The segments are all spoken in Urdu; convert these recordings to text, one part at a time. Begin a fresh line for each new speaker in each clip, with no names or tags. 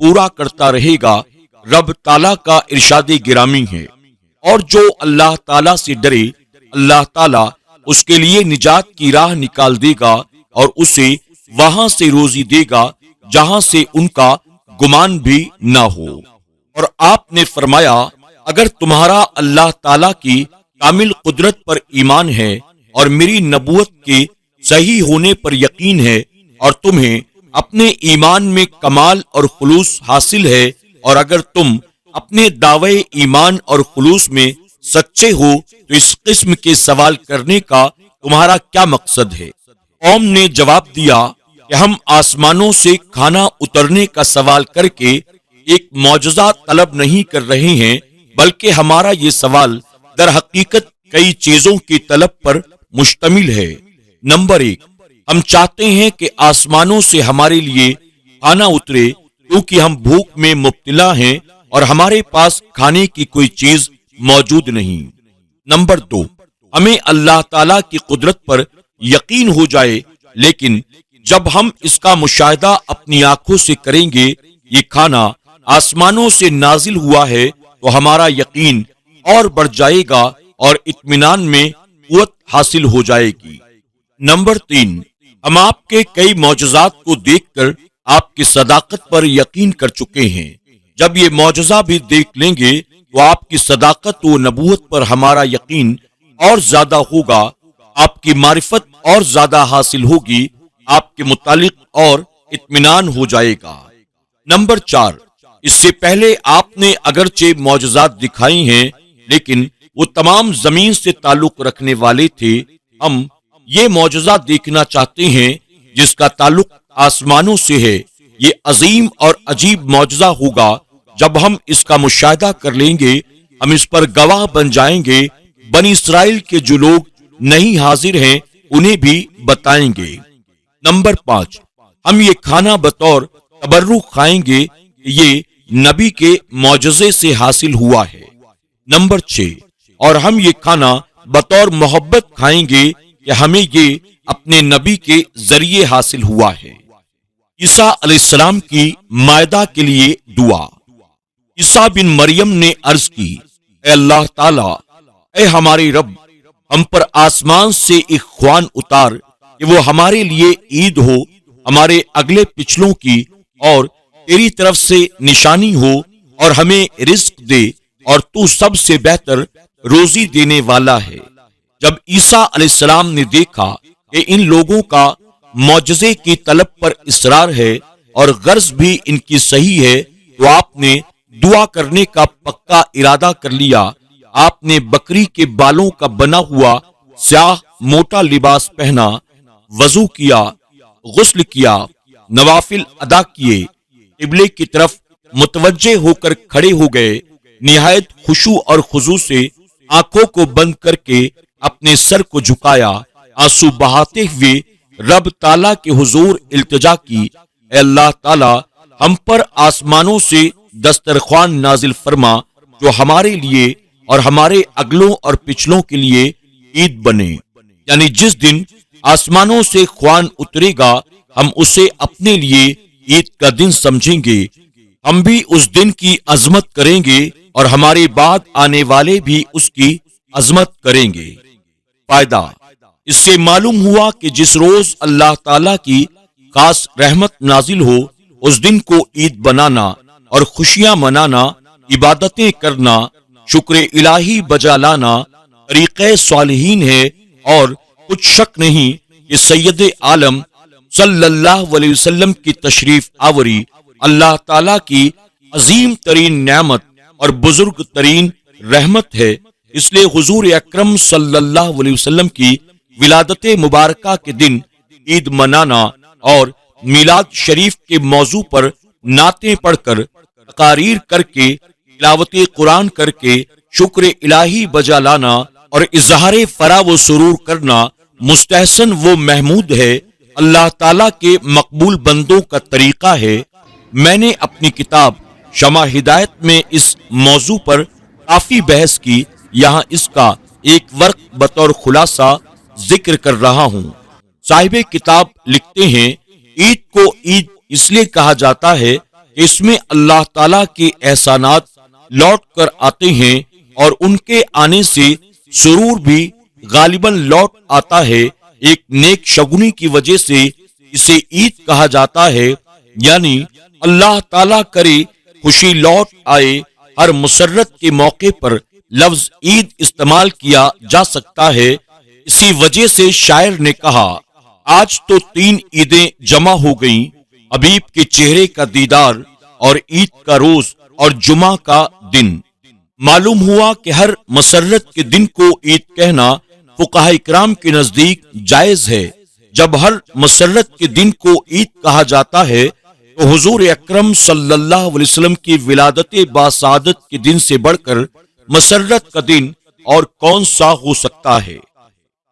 پورا کرتا رہے گا۔ رب تعالیٰ کا ارشاد گرامی ہے، اور جو اللہ تعالیٰ سے ڈرے اللہ تعالیٰ اس کے لیے نجات کی راہ نکال دے گا اور اسے وہاں سے روزی دے گا جہاں سے ان کا گمان بھی نہ ہو۔ اور آپ نے فرمایا، اگر تمہارا اللہ تعالیٰ کی کامل قدرت پر ایمان ہے اور میری نبوت کے صحیح ہونے پر یقین ہے، اور تمہیں اپنے ایمان میں کمال اور خلوص حاصل ہے، اور اگر تم اپنے دعوے ایمان اور خلوص میں سچے ہو تو اس قسم کے سوال کرنے کا تمہارا کیا مقصد ہے؟ قوم نے جواب دیا کہ ہم آسمانوں سے کھانا اترنے کا سوال کر کے ایک معجزہ طلب نہیں کر رہے ہیں، بلکہ ہمارا یہ سوال در حقیقت کئی چیزوں کی طلب پر مشتمل ہے۔ نمبر 1، ہم چاہتے ہیں کہ آسمانوں سے ہمارے لیے کھانا اترے، کیونکہ ہم بھوک میں مبتلا ہیں اور ہمارے پاس کھانے کی کوئی چیز موجود نہیں۔ نمبر 2، ہمیں اللہ تعالیٰ کی قدرت پر یقین ہو جائے، لیکن جب ہم اس کا مشاہدہ اپنی آنکھوں سے کریں گے، یہ کھانا آسمانوں سے نازل ہوا ہے، تو ہمارا یقین اور بڑھ جائے گا اور اطمینان میں قوت حاصل ہو جائے گی۔ نمبر 3، ہم آپ کے کئی معجزات کو دیکھ کر آپ کی صداقت پر یقین کر چکے ہیں۔ جب یہ معجزہ بھی دیکھ لیں گے تو آپ کی صداقت و نبوت پر ہمارا یقین اور زیادہ ہوگا، آپ کی معرفت اور زیادہ حاصل ہوگی، آپ کے متعلق اور اطمینان ہو جائے گا۔ نمبر 4، اس سے پہلے آپ نے اگرچہ معجزات دکھائی ہیں، لیکن وہ تمام زمین سے تعلق رکھنے والے تھے۔ ہم یہ معجزہ دیکھنا چاہتے ہیں جس کا تعلق آسمانوں سے ہے۔ یہ عظیم اور عجیب معجزہ ہوگا۔ جب ہم اس کا مشاہدہ کر لیں گے، ہم اس پر گواہ بن جائیں گے۔ بنی اسرائیل کے جو لوگ نہیں حاضر ہیں انہیں بھی بتائیں گے۔ نمبر 5، ہم یہ کھانا بطور تبرک کھائیں گے کہ یہ نبی کے معجزے سے حاصل ہوا ہے۔ نمبر 6، اور ہم یہ کھانا بطور محبت کھائیں گے کہ ہمیں یہ اپنے نبی کے ذریعے حاصل ہوا ہے۔ عیسیٰ علیہ السلام کی مائدہ کے لیے دعا۔ عیسیٰ بن مریم نے عرض کی، اے اللہ تعالیٰ، اے ہمارے رب، ہم پر آسمان سے ایک خوان اتار کہ وہ ہمارے لیے عید ہو، ہمارے اگلے پچھلوں کی، اور تیری طرف سے نشانی ہو، اور ہمیں رزق دے، اور تو سب سے بہتر روزی دینے والا ہے۔ جب عیسیٰ علیہ السلام نے دیکھا کہ ان لوگوں کا معجزے کی طلب پر اصرار ہے اور غرض بھی ان کی صحیح ہے، تو آپ نے دعا کرنے کا پکا ارادہ کر لیا۔ آپ نے بکری کے بالوں کا بنا ہوا سیاہ موٹا لباس پہنا، وضو کیا، غسل کیا، نوافل ادا کیے، قبلے کی طرف متوجہ ہو کر کھڑے ہو گئے، نہایت خشوع اور خضوع سے آنکھوں کو بند کر کے اپنے سر کو جھکایا، آنسو بہاتے ہوئے رب تعالیٰ کے حضور التجا کی، اے اللہ تعالیٰ، ہم پر آسمانوں سے دسترخوان نازل فرما جو ہمارے لیے اور ہمارے اگلوں اور پچھلوں کے لیے عید بنے۔ یعنی جس دن آسمانوں سے خوان اترے گا، ہم اسے اپنے لیے عید کا دن سمجھیں گے۔ ہم بھی اس دن کی عظمت کریں گے اور ہمارے بعد آنے والے بھی اس کی عظمت کریں گے۔ فائدہ، اس سے معلوم ہوا کہ جس روز اللہ تعالیٰ کی خاص رحمت نازل ہو، اس دن کو عید بنانا اور خوشیاں منانا، عبادتیں کرنا، شکر الہی بجا لانا طریقہ صالحین ہے، اور کچھ شک نہیں کہ سید عالم صلی اللہ علیہ وسلم کی تشریف آوری اللہ تعالیٰ کی عظیم ترین نعمت اور بزرگ ترین رحمت ہے۔ اس لیے حضور اکرم صلی اللہ علیہ وسلم کی ولادت مبارکہ کے دن عید منانا اور میلاد شریف کے موضوع پر نعتیں پڑھ کر، تقاریر کر کے، تلاوت قرآن کر کے شکر الہی بجا لانا اور اظہار فرح و سرور کرنا مستحسن و محمود ہے، اللہ تعالیٰ کے مقبول بندوں کا طریقہ ہے۔ میں نے اپنی کتاب شمع ہدایت میں اس موضوع پر کافی بحث کی، یہاں اس کا ایک ورق بطور خلاصہ ذکر کر رہا ہوں۔ صاحب کتاب لکھتے ہیں، عید کو عید اس لیے کہا جاتا ہے کہ کہ اس میں اللہ تعالیٰ کے احسانات لوٹ کر آتے ہیں اور ان کے آنے سے سرور بھی غالباً لوٹ آتا ہے۔ ایک نیک شگنی کی وجہ سے اسے عید کہا جاتا ہے، یعنی اللہ تعالیٰ کرے خوشی لوٹ آئے۔ ہر مسرت کے موقع پر لفظ عید استعمال کیا جا سکتا ہے۔ اسی وجہ سے شاعر نے کہا، آج تو 3 عیدیں جمع ہو گئیں، حبیب کے چہرے کا دیدار اور عید کا روز اور جمعہ کا دن۔ معلوم ہوا کہ ہر مسرت کے دن کو عید کہنا فقہاء کرام کے نزدیک جائز ہے۔ جب ہر مسرت کے دن کو عید کہا جاتا ہے تو حضور اکرم صلی اللہ علیہ وسلم کی ولادت باسعادت کے دن سے بڑھ کر مسرت کا دن اور کون سا ہو سکتا ہے؟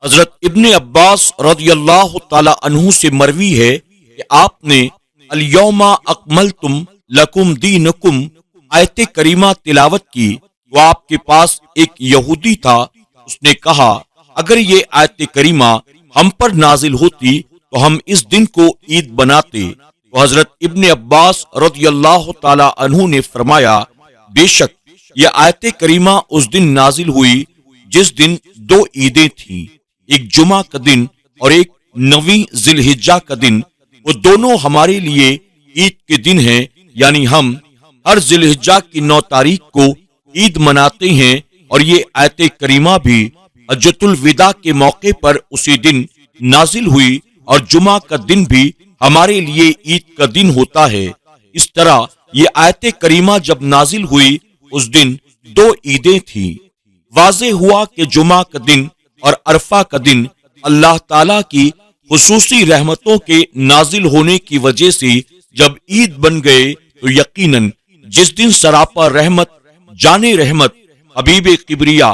حضرت ابن عباس رضی اللہ تعالی عنہ سے مروی ہے کہ آپ نے الیوم اکملتم لکم دینکم آیت کریمہ تلاوت کی۔ وہ آپ کے پاس ایک یہودی تھا، اس نے کہا، اگر یہ آیت کریمہ ہم پر نازل ہوتی تو ہم اس دن کو عید بناتے۔ تو حضرت ابن عباس رضی اللہ تعالی عنہ نے فرمایا، بے شک یہ آیت کریمہ اس دن نازل ہوئی جس دن 2 عیدیں تھیں، ایک جمعہ کا دن اور ایک 9 ذی الحجہ کا دن۔ وہ دونوں ہمارے لیے عید کے دن ہیں، یعنی ہم ہر ذی الحجہ کی 9 تاریخ کو عید مناتے ہیں، اور یہ آیت کریمہ بھی حجۃ الوداع کے موقع پر اسی دن نازل ہوئی، اور جمعہ کا دن بھی ہمارے لیے عید کا دن ہوتا ہے۔ اس طرح یہ آیت کریمہ جب نازل ہوئی اس دن 2 عیدیں تھیں۔ واضح ہوا کہ جمعہ کا دن اور عرفہ کا دن اللہ تعالیٰ کی خصوصی رحمتوں کے نازل ہونے کی وجہ سے جب عید بن گئے تو یقیناً جس دن سراپا رحمت جان رحمت حبیب کبریا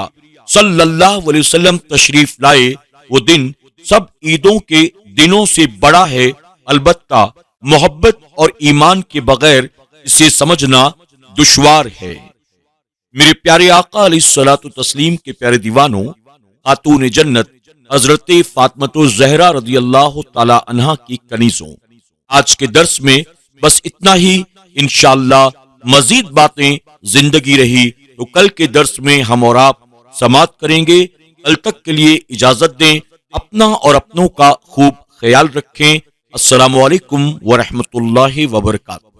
صلی اللہ علیہ وسلم تشریف لائے، وہ دن سب عیدوں کے دنوں سے بڑا ہے۔ البتہ محبت اور ایمان کے بغیر اسے سمجھنا دشوار ہے۔ میرے پیارے آقا علیہ الصلوۃ والتسلیم کے پیارے دیوانوں، خاتون جنت حضرت فاطمۃ الزہرا رضی اللہ تعالی عنہا کی کنیزوں، آج کے درس میں بس اتنا ہی۔ انشاءاللہ مزید باتیں زندگی رہی تو کل کے درس میں ہم اور آپ سماعت کریں گے۔ کل تک کے لیے اجازت دیں، اپنا اور اپنوں کا خوب خیال رکھیں۔ السلام علیکم ورحمۃ اللہ وبرکاتہ۔